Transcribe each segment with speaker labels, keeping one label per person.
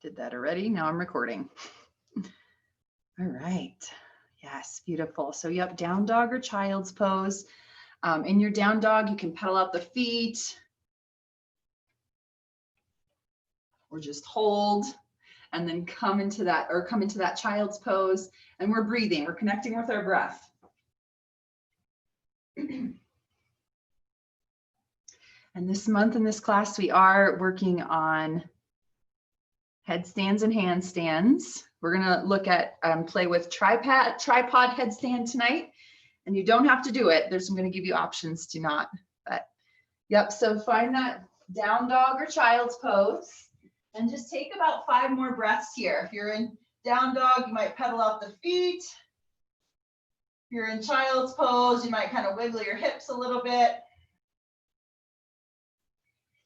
Speaker 1: Did that already. Now I'm recording. All right. Yes, beautiful. So yep, down dog or child's pose. In your down dog, you can pedal out the feet or just hold and then come into that child's pose. And we're breathing, we're connecting with our breath. And this month in this class, we are working on headstands and handstands. We're gonna look at, play with tripod headstand tonight. And you don't have to do it. I'm gonna give you options to not, but yep. So find that down dog or child's pose and just take about 5 more breaths here. If you're in down dog, you might pedal out the feet. If you're in child's pose, you might kind of wiggle your hips a little bit.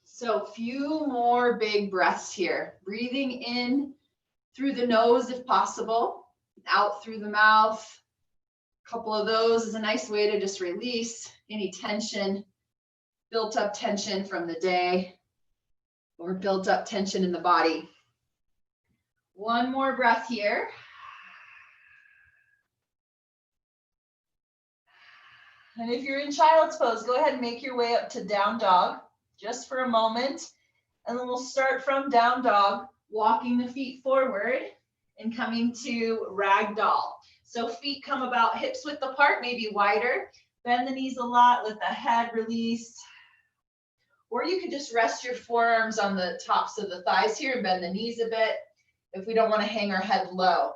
Speaker 1: So few more big breaths here. Breathing in through the nose if possible, out through the mouth. A couple of those is a nice way to just release any tension, built up tension from the day or built up tension in the body. One more breath here. And if you're in child's pose, go ahead and make your way up to down dog just for a moment. And then we'll start from down dog, walking the feet forward and coming to ragdoll. So feet come about hips width apart, maybe wider. Bend the knees a lot, let the head release. Or you could just rest your forearms on the tops of the thighs here and bend the knees a bit if we don't want to hang our head low.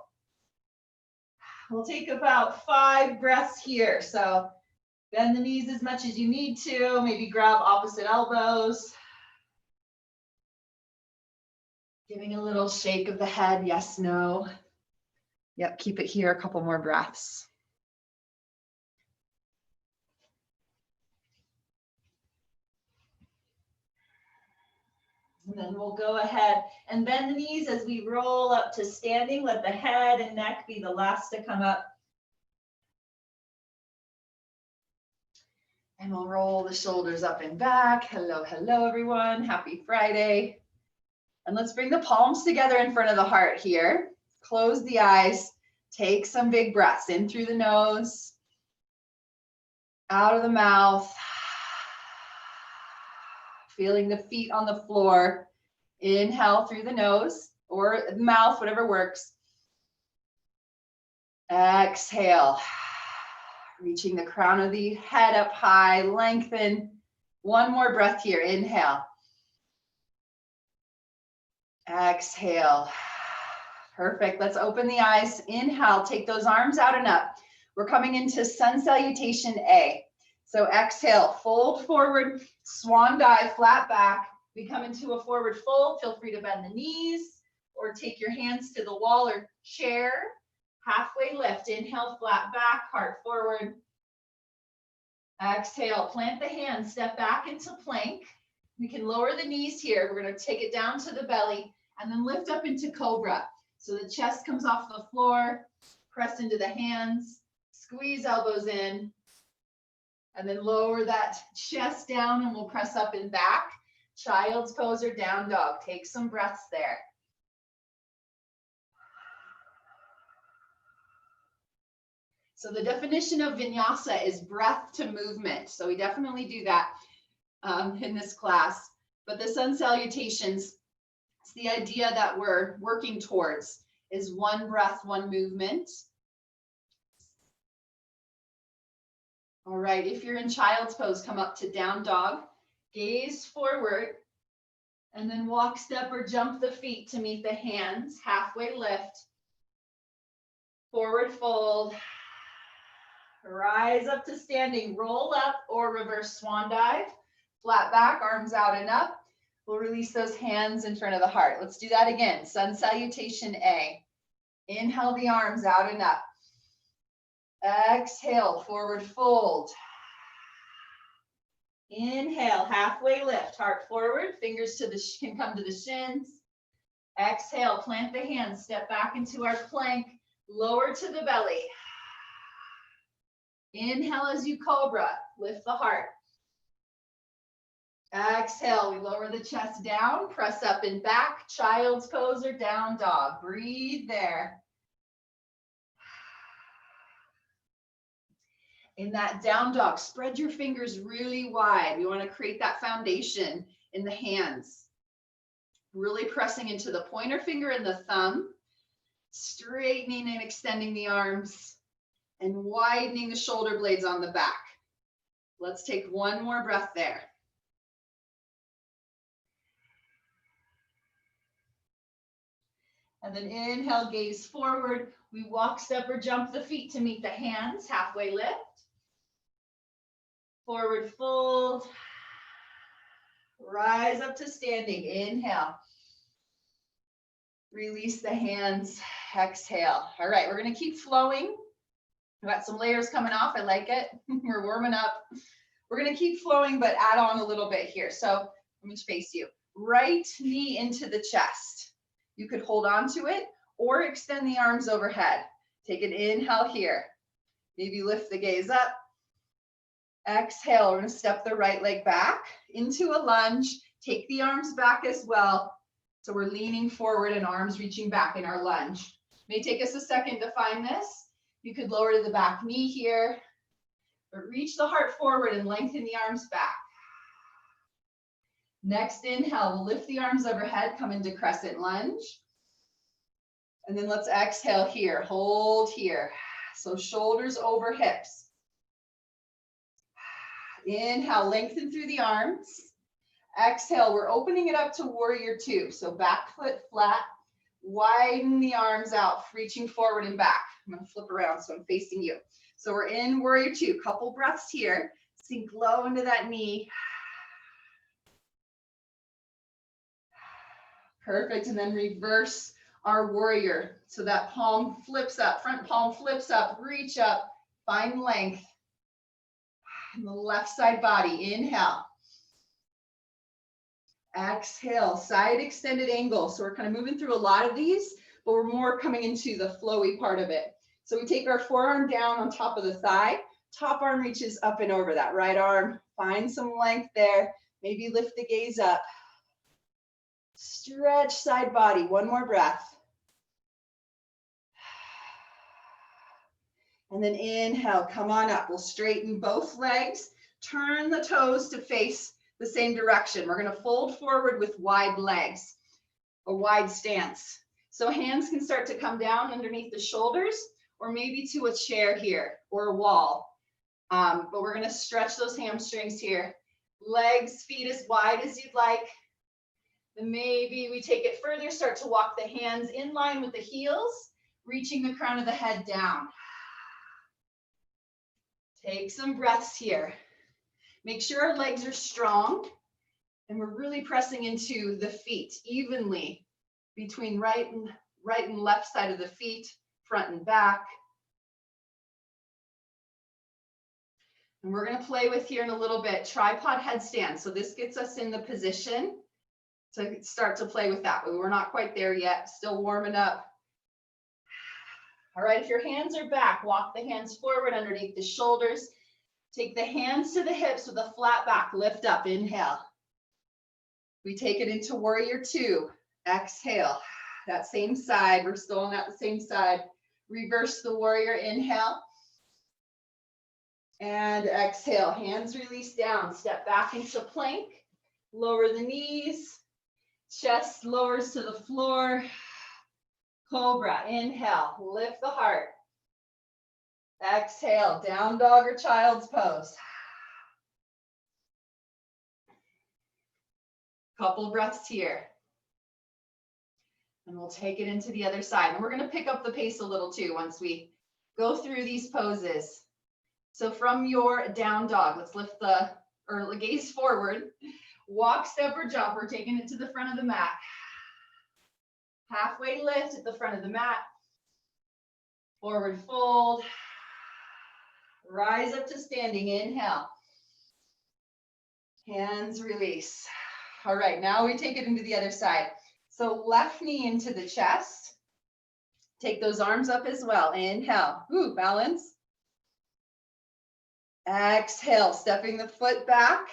Speaker 1: We'll take about 5 breaths here. So bend the knees as much as you need to, maybe grab opposite elbows. Giving a little shake of the head, yes, no. Yep, keep it here, a couple more breaths. And then we'll go ahead and bend the knees as we roll up to standing. Let the head and neck be the last to come up. And we'll roll the shoulders up and back. Hello, hello, everyone. Happy Friday. And let's bring the palms together in front of the heart here. Close the eyes. Take some big breaths in through the nose, out of the mouth. Feeling the feet on the floor. Inhale through the nose or the mouth, whatever works. Exhale. Reaching the crown of the head up high, lengthen. One more breath here. Inhale. Exhale. Perfect. Let's open the eyes. Inhale. Take those arms out and up. We're coming into sun salutation A. So exhale, fold forward, swan dive, flat back. We come into a forward fold. Feel free to bend the knees or take your hands to the wall or chair. Halfway lift. Inhale, flat back, heart forward. Exhale, plant the hands, step back into plank. We can lower the knees here. We're going to take it down to the belly and then lift up into cobra. So the chest comes off the floor, press into the hands, squeeze elbows in, and then lower that chest down and we'll press up and back. Child's pose or down dog. Take some breaths there. So the definition of vinyasa is breath to movement. So we definitely do that in this class. But the sun salutations, it's the idea that we're working towards is one breath, one movement. All right, if you're in child's pose, come up to down dog, gaze forward, and then walk, step, or jump the feet to meet the hands, halfway lift, forward fold, rise up to standing, roll up or reverse swan dive, flat back, arms out and up. We'll release those hands in front of the heart. Let's do that again. Sun salutation A. Inhale the arms out and up. Exhale, forward fold. Inhale, halfway lift, heart forward, fingers can come to the shins. Exhale, plant the hands, step back into our plank, lower to the belly. Inhale as you cobra, lift the heart. Exhale, we lower the chest down, press up and back, child's pose or down dog. Breathe there. In that down dog, spread your fingers really wide. We want to create that foundation in the hands. Really pressing into the pointer finger and the thumb, straightening and extending the arms, and widening the shoulder blades on the back. Let's take one more breath there. And then inhale, gaze forward. We walk, step, or jump the feet to meet the hands, halfway lift. Forward fold. Rise up to standing. Inhale. Release the hands. Exhale. All right, we're going to keep flowing. We've got some layers coming off. I like it. We're warming up. We're going to keep flowing, but add on a little bit here. So let me face you. Right knee into the chest. You could hold on to it or extend the arms overhead. Take an inhale here. Maybe lift the gaze up. Exhale, we're going to step the right leg back into a lunge. Take the arms back as well. So we're leaning forward and arms reaching back in our lunge. May take us a second to find this. You could lower to the back knee here, but reach the heart forward and lengthen the arms back. Next inhale, we'll lift the arms overhead, come into crescent lunge. And then let's exhale here, hold here. So shoulders over hips. Inhale, lengthen through the arms. Exhale, we're opening it up to warrior two. So back foot flat, widen the arms out, reaching forward and back. I'm going to flip around so I'm facing you. So we're in warrior two, couple breaths here. Sink low into that knee. Perfect, and then reverse our warrior. So that palm flips up, front palm flips up, reach up, find length. And the left side body, inhale. Exhale, side extended angle. So we're kind of moving through a lot of these, but we're more coming into the flowy part of it. So we take our forearm down on top of the thigh, top arm reaches up and over that right arm. Find some length there. Maybe lift the gaze up. Stretch side body, one more breath. And then inhale, come on up. We'll straighten both legs, turn the toes to face the same direction. We're going to fold forward with wide legs, a wide stance. So hands can start to come down underneath the shoulders or maybe to a chair here or a wall. But we're going to stretch those hamstrings here. Legs, feet as wide as you'd like. Then maybe we take it further, start to walk the hands in line with the heels, reaching the crown of the head down. Take some breaths here. Make sure our legs are strong and we're really pressing into the feet evenly between right and left side of the feet, front and back. And we're going to play with here in a little bit, tripod headstand. So this gets us in the position to start to play with that, but we're not quite there yet. Still warming up. All right, if your hands are back, walk the hands forward underneath the shoulders. Take the hands to the hips with a flat back, lift up, inhale. We take it into warrior two, exhale. That same side, we're still on that same side. Reverse the warrior, inhale. And exhale, hands release down, step back into plank, lower the knees, chest lowers to the floor. Cobra, inhale, lift the heart. Exhale, down dog or child's pose. Couple breaths here. And we'll take it into the other side. And we're going to pick up the pace a little too once we go through these poses. So from your down dog, let's lift the gaze forward. Walk, step, or jump. We're taking it to the front of the mat. Halfway lift at the front of the mat. Forward fold. Rise up to standing. Inhale. Hands release. All right, now we take it into the other side. So left knee into the chest. Take those arms up as well. Inhale. Ooh, balance. Exhale, stepping the foot back.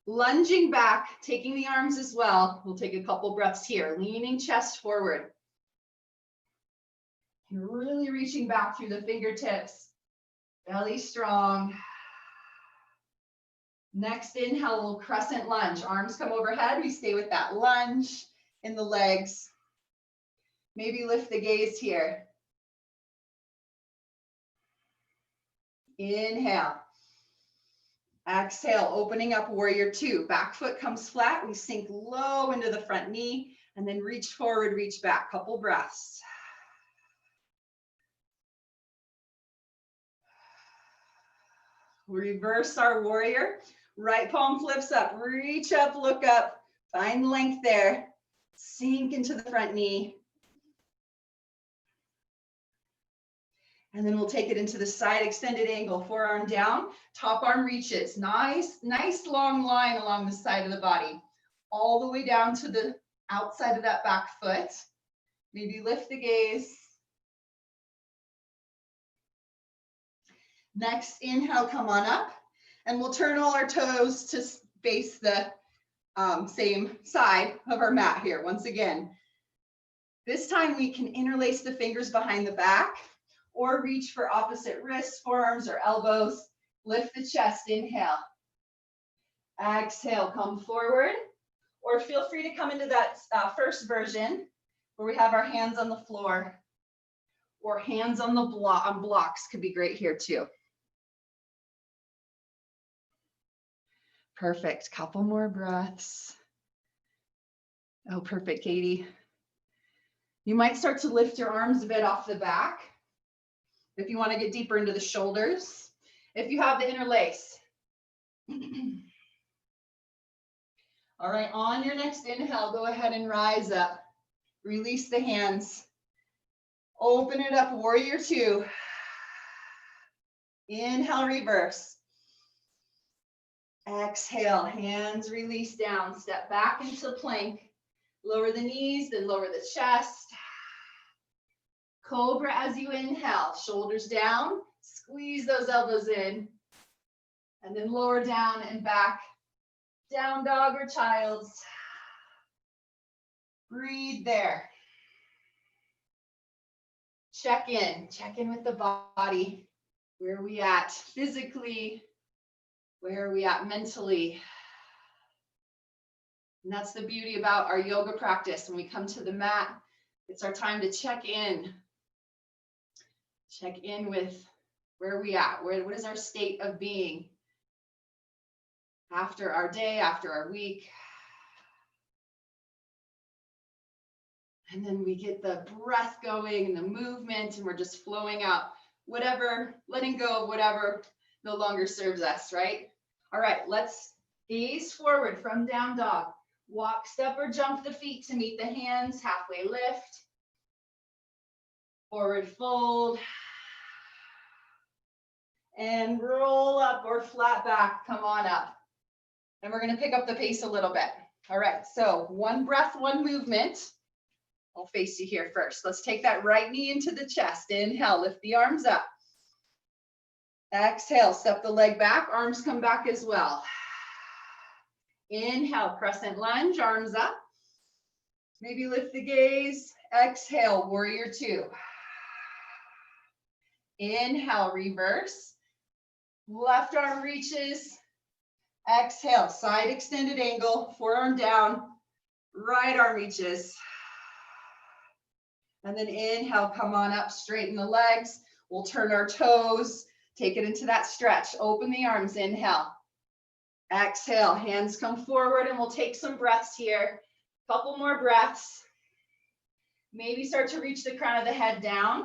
Speaker 1: Lunging back, taking the arms as well. We'll take a couple breaths here, leaning chest forward. You're really reaching back through the fingertips. Belly strong. Next inhale, little crescent lunge. Arms come overhead. We stay with that lunge in the legs. Maybe lift the gaze here. Inhale. Exhale, opening up warrior two. Back foot comes flat. We sink low into the front knee and then reach forward, reach back. Couple breaths. Reverse our warrior. Right palm flips up. Reach up, look up. Find length there. Sink into the front knee. And then we'll take it into the side extended angle, forearm down, top arm reaches. Nice long line along the side of the body. All the way down to the outside of that back foot. Maybe lift the gaze. Next inhale, come on up. And we'll turn all our toes to face the same side of our mat here. Once again, this time we can interlace the fingers behind the back, or reach for opposite wrists, forearms, or elbows. Lift the chest, inhale. Exhale, come forward. Or feel free to come into that first version where we have our hands on the floor, or hands on the blocks could be great here too. Perfect, couple more breaths. Oh, perfect, Katie. You might start to lift your arms a bit off the back. If you want to get deeper into the shoulders, if you have the interlace. All right, on your next inhale, go ahead and rise up. Release the hands. Open it up, warrior two. Inhale, reverse. Exhale, hands release down. Step back into plank. Lower the knees, then lower the chest. Cobra as you inhale, shoulders down, squeeze those elbows in, and then lower down and back. Down dog or child's. Breathe there. Check in with the body. Where are we at physically? Where are we at mentally? And that's the beauty about our yoga practice. When we come to the mat, it's our time to check in. Check in with where are we at? What is our state of being after our day, after our week? And then we get the breath going and the movement, and we're just flowing out whatever, letting go of whatever no longer serves us, right? All right, let's gaze forward from down dog. Walk, step, or jump the feet to meet the hands, halfway lift. Forward fold. And roll up or flat back, come on up. And we're gonna pick up the pace a little bit. All right, so one breath, one movement. I'll face you here first. Let's take that right knee into the chest. Inhale, lift the arms up. Exhale, step the leg back, arms come back as well. Inhale, crescent lunge, arms up. Maybe lift the gaze. Exhale, warrior two. Inhale, reverse. Left arm reaches. Exhale, side extended angle, forearm down. Right arm reaches. And then inhale, come on up, straighten the legs. We'll turn our toes, take it into that stretch. Open the arms, inhale. Exhale, hands come forward, and we'll take some breaths here. Couple more breaths. Maybe start to reach the crown of the head down.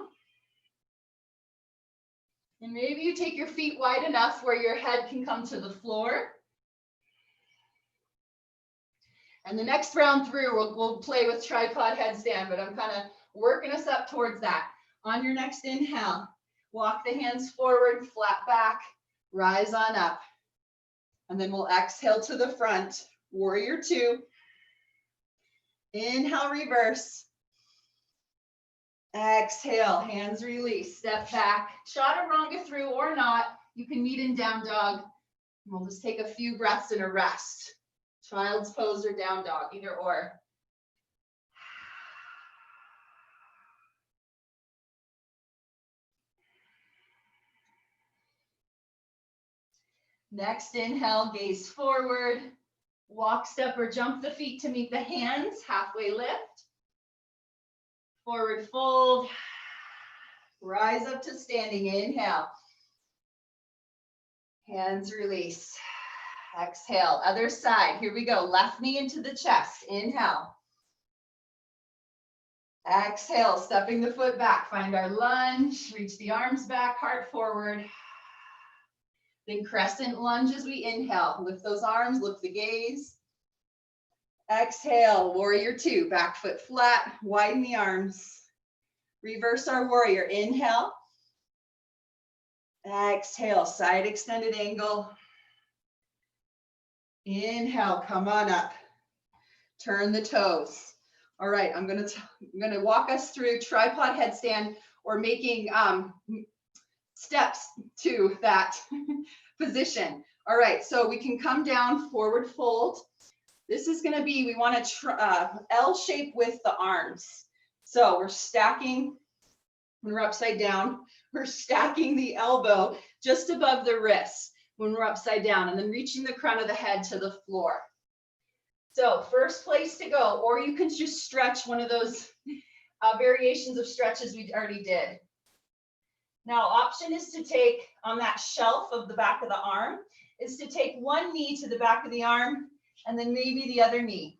Speaker 1: And maybe you take your feet wide enough where your head can come to the floor. And the next round through, we'll play with tripod headstand, but I'm kind of working us up towards that. On your next inhale, walk the hands forward, flat back, rise on up. And then we'll exhale to the front, warrior two. Inhale, reverse. Exhale, hands release, step back. Chaturanga through or not, you can meet in down dog. We'll just take a few breaths in a rest. Child's pose or down dog, either or. Next inhale, gaze forward. Walk, step, or jump the feet to meet the hands. Halfway lift. Forward fold. Rise up to standing. Inhale. Hands release. Exhale. Other side. Here we go. Left knee into the chest. Inhale. Exhale. Stepping the foot back. Find our lunge. Reach the arms back. Heart forward. Then crescent lunge as we inhale. Lift those arms. Lift the gaze. Exhale. Warrior two. Back foot flat. Widen the arms. Reverse our warrior. Inhale. Exhale. Side extended angle. Inhale. Come on up. Turn the toes. All right. I'm gonna walk us through tripod headstand or making steps to that position. All right. So we can come down, forward fold. This is going to be, we want to L shape with the arms. So we're stacking, when we're upside down, we're stacking the elbow just above the wrist when we're upside down, and then reaching the crown of the head to the floor. So first place to go, or you can just stretch one of those variations of stretches we already did. Now, option is to take on that shelf of the back of the arm, is to take one knee to the back of the arm and then maybe the other knee.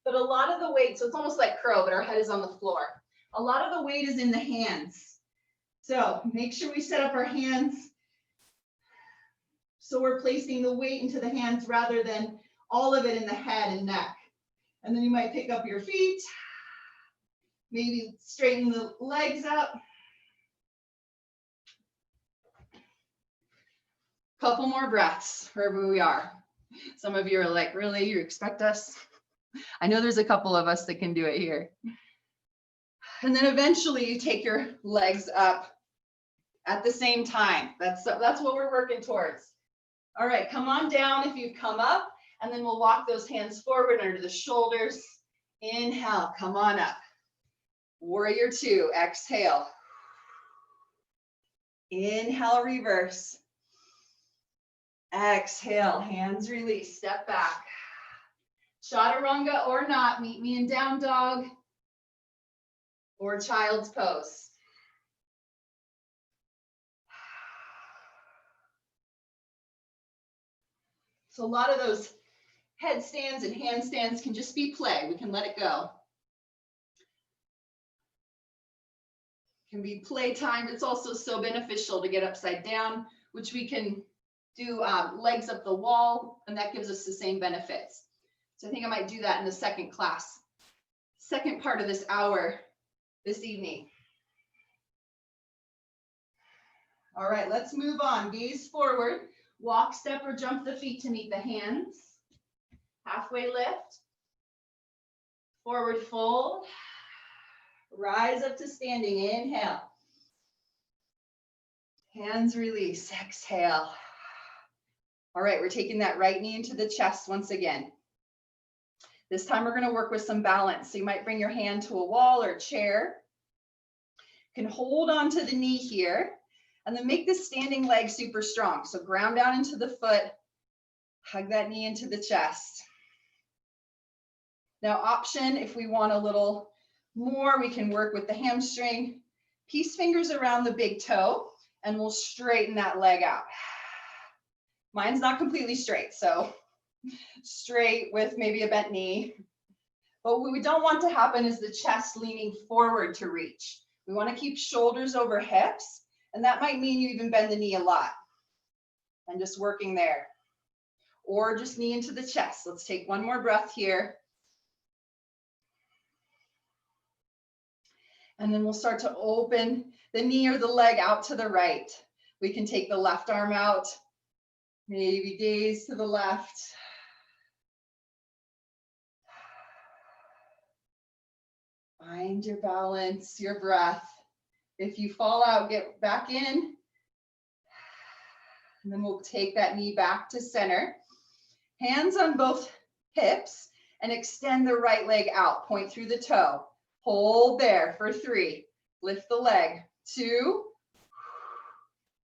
Speaker 1: But a lot of the weight, so it's almost like crow, but our head is on the floor. A lot of the weight is in the hands. So make sure we set up our hands so we're placing the weight into the hands rather than all of it in the head and neck. And then you might pick up your feet, maybe straighten the legs up. Couple more breaths wherever we are. Some of you are like, really, you expect us? I know there's a couple of us that can do it here. And then eventually you take your legs up at the same time. That's what we're working towards. All right, come on down if you've come up, and then we'll walk those hands forward under the shoulders. Inhale, come on up. Warrior two, exhale. Inhale, reverse. Exhale, hands release, step back. Chaturanga or not, meet me in down dog or child's pose. So a lot of those headstands and handstands can just be play. We can let it go. Can be playtime. It's also so beneficial to get upside down, which we can do legs up the wall, and that gives us the same benefits. So I think I might do that in the second class, second part of this hour this evening. All right, let's move on. Gaze forward, walk, step, or jump the feet to meet the hands. Halfway lift, forward fold, rise up to standing, inhale. Hands release, exhale. All right, we're taking that right knee into the chest once again. This time we're going to work with some balance. So you might bring your hand to a wall or a chair. You can hold onto the knee here and then make this standing leg super strong. So ground down into the foot, hug that knee into the chest. Now option, if we want a little more, we can work with the hamstring. Peace fingers around the big toe, and we'll straighten that leg out. Mine's not completely straight, so straight with maybe a bent knee. But what we don't want to happen is the chest leaning forward to reach. We want to keep shoulders over hips, and that might mean you even bend the knee a lot. And just working there. Or just knee into the chest. Let's take one more breath here. And then we'll start to open the knee or the leg out to the right. We can take the left arm out. Maybe gaze to the left. Find your balance, your breath. If you fall out, get back in.
Speaker 2: And then we'll take that knee back to center. Hands on both hips and extend the right leg out. Point through the toe. Hold there for 3. Lift the leg. 2.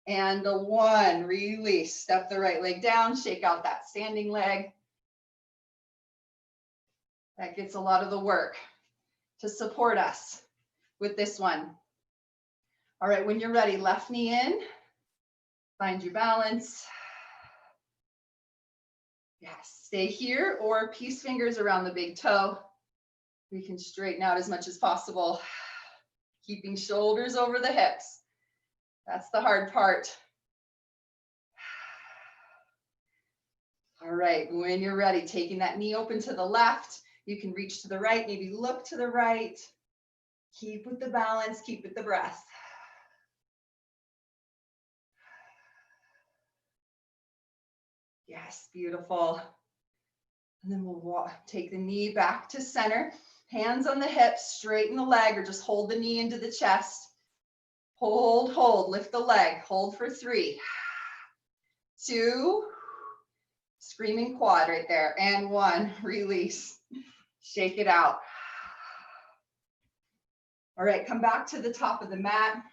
Speaker 2: And a 1. Release. Step the right leg down. Shake out that standing leg. That gets a lot of the work to support us with this one. All right, when you're ready, left knee in. Find your balance. Yes, stay here or peace fingers around the big toe. We can straighten out as much as possible. Keeping shoulders over the hips. That's the hard part. All right, when you're ready, taking that knee open to the left. You can reach to the right, maybe look to the right. Keep with the balance, keep with the breath. Yes, beautiful. And then we'll take the knee back to center. Hands on the hips, straighten the leg or just hold the knee into the chest. Hold, hold, lift the leg. Hold for 3, 2, screaming quad right there. And 1, release. Shake it out. All right, come back to the top of the mat.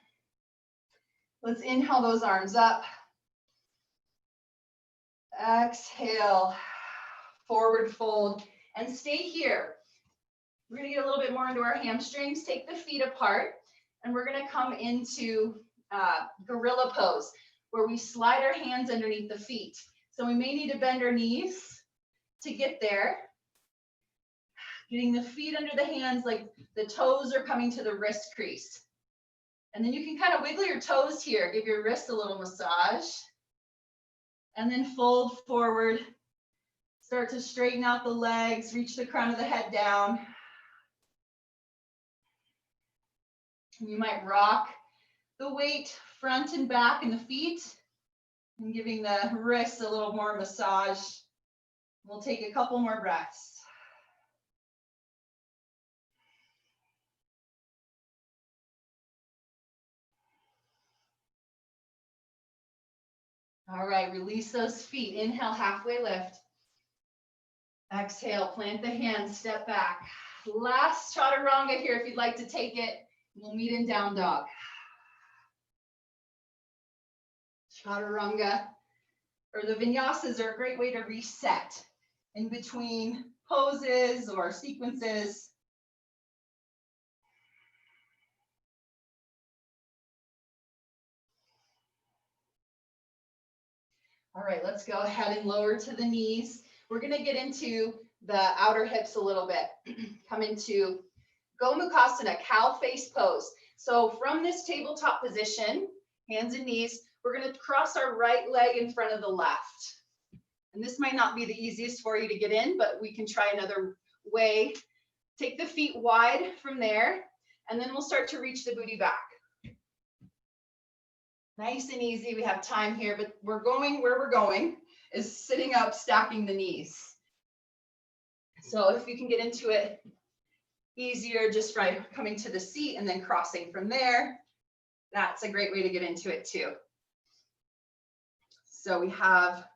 Speaker 2: Let's inhale those arms up. Exhale, forward fold, and stay here. We're gonna get a little bit more into our hamstrings. Take the feet apart, and we're gonna come into gorilla pose, where we slide our hands underneath the feet. So we may need to bend our knees to get there. Getting the feet under the hands like the toes are coming to the wrist crease. And then you can kind of wiggle your toes here, give your wrist a little massage. And then fold forward. Start to straighten out the legs, reach the crown of the head down. You might rock the weight front and back in the feet and giving the wrists a little more massage. We'll take a couple more breaths. All right, release those feet. Inhale, halfway lift. Exhale, plant the hands, step back. Last chaturanga here if you'd like to take it. We'll meet in down dog. Chaturanga, or the vinyasas, are a great way to reset in between poses or sequences. All right, let's go ahead and lower to the knees. We're gonna get into the outer hips a little bit. Come into Gomukhasana, cow face pose. So from this tabletop position, hands and knees, we're gonna cross our right leg in front of the left. And this might not be the easiest for you to get in, but we can try another way. Take the feet wide from there, and then we'll start to reach the booty back. Nice and easy, we have time here, but we're going where we're going is sitting up, stacking the knees. So if you can get into it easier just by coming to the seat and then crossing from there, that's a great way to get into it too. So we have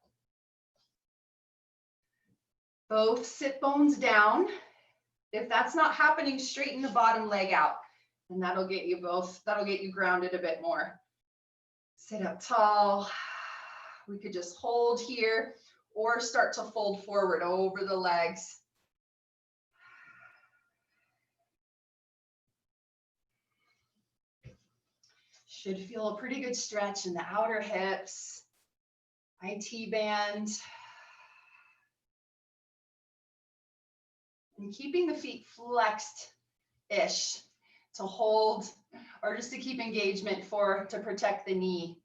Speaker 2: both sit bones down. If that's not happening, straighten the bottom leg out, and that'll get you grounded a bit more. Sit up tall. We could just hold here or start to fold forward over the legs. Should feel a pretty good stretch in the outer hips, IT band. And keeping the feet flexed-ish to hold or just to keep engagement to protect the knee.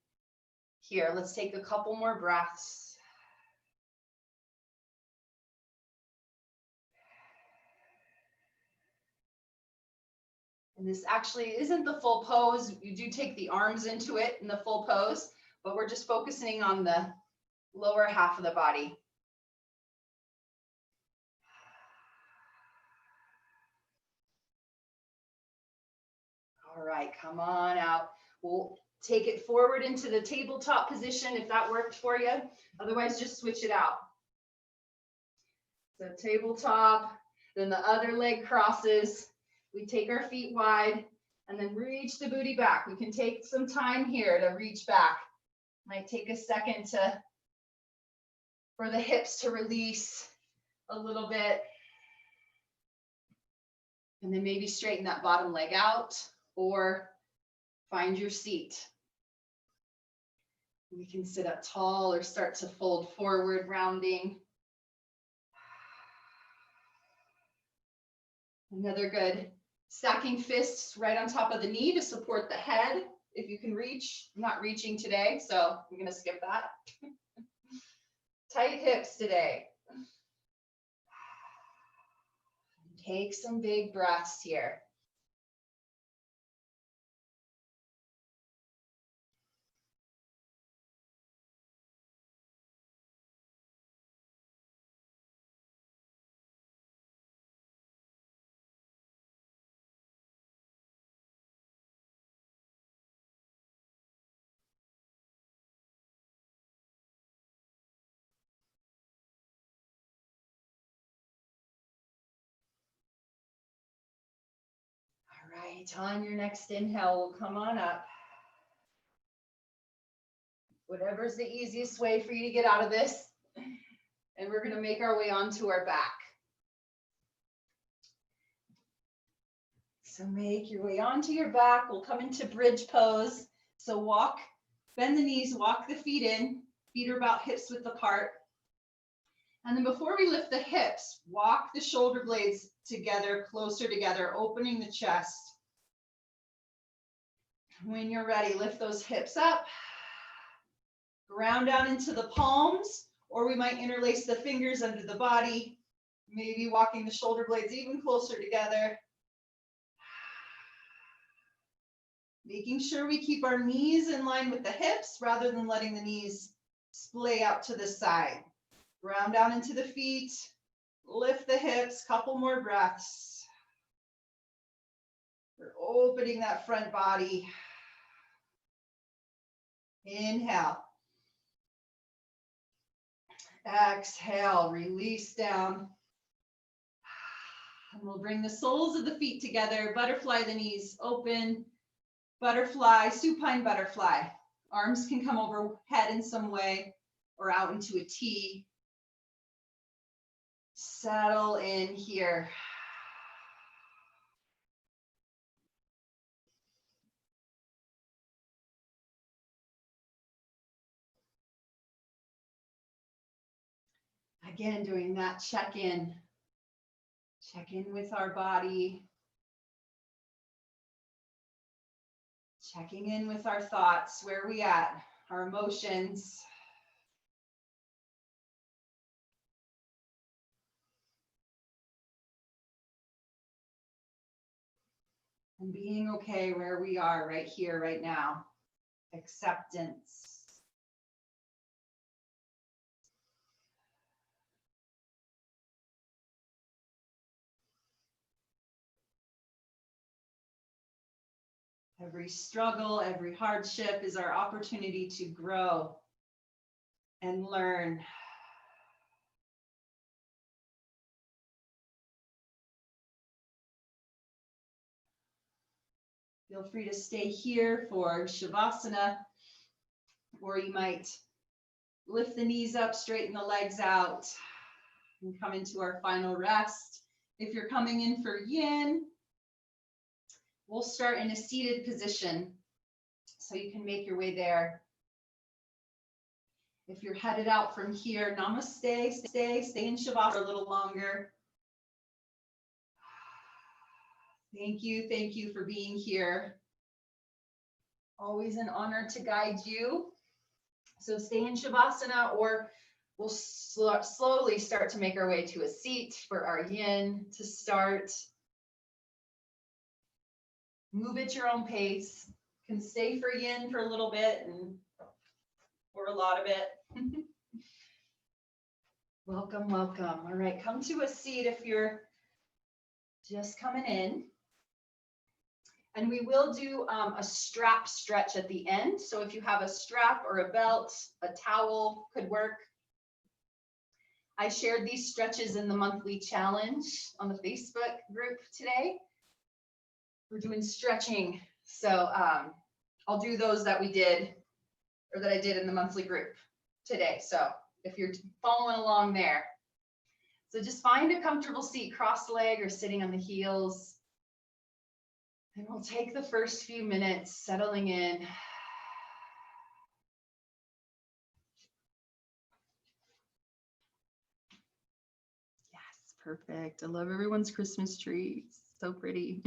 Speaker 2: Here, let's take a couple more breaths. And this actually isn't the full pose. You do take the arms into it in the full pose, but we're just focusing on the lower half of the body. All right, come on out. We'll Take it forward into the tabletop position if that worked for you. Otherwise, just switch it out. So tabletop, then the other leg crosses. We take our feet wide and then reach the booty back. We can take some time here to reach back. Might take a second for the hips to release a little bit. And then maybe straighten that bottom leg out or find your seat. We can sit up tall or start to fold forward, rounding. Another good. Stacking fists right on top of the knee to support the head. If you can reach, I'm not reaching today, so I'm gonna skip that. Tight hips today. Take some big breaths here. All right, on your next inhale, we'll come on up. Whatever's the easiest way for you to get out of this. And we're gonna make our way onto our back. So make your way onto your back. We'll come into bridge pose. So walk, bend the knees, walk the feet in. Feet are about hips width apart. And then before we lift the hips, walk the shoulder blades together, closer together, opening the chest. When you're ready, lift those hips up. Ground down into the palms, or we might interlace the fingers under the body, maybe walking the shoulder blades even closer together. Making sure we keep our knees in line with the hips rather than letting the knees splay out to the side. Ground down into the feet, lift the hips, couple more breaths. We're opening that front body. Inhale. Exhale, release down. And we'll bring the soles of the feet together, butterfly the knees, open, butterfly, supine butterfly. Arms can come overhead in some way or out into a T. Settle in here. Again, doing that check-in. Check in with our body. Checking in with our thoughts. Where are we at? Our emotions. And being okay where we are right here, right now. Acceptance. Every struggle, every hardship is our opportunity to grow and learn. Feel free to stay here for Shavasana, or you might lift the knees up, straighten the legs out, and come into our final rest. If you're coming in for yin, we'll start in a seated position, so you can make your way there. If you're headed out from here, namaste, stay in Shavasana for a little longer. Thank you for being here. Always an honor to guide you. So stay in Shavasana, or we'll slowly start to make our way to a seat for our yin to start. Move at your own pace. Can stay for yin for a little bit or a lot of it. Welcome, welcome. All right, come to a seat if you're just coming in. And we will do a strap stretch at the end. So if you have a strap or a belt, a towel could work. I shared these stretches in the monthly challenge on the Facebook group today. We're doing stretching. So I'll do those that we did, or that I did in the monthly group today. So if you're following along there. So just find a comfortable seat, cross leg or sitting on the heels. And we'll take the first few minutes settling in. Yes, perfect. I love everyone's Christmas tree. It's so pretty.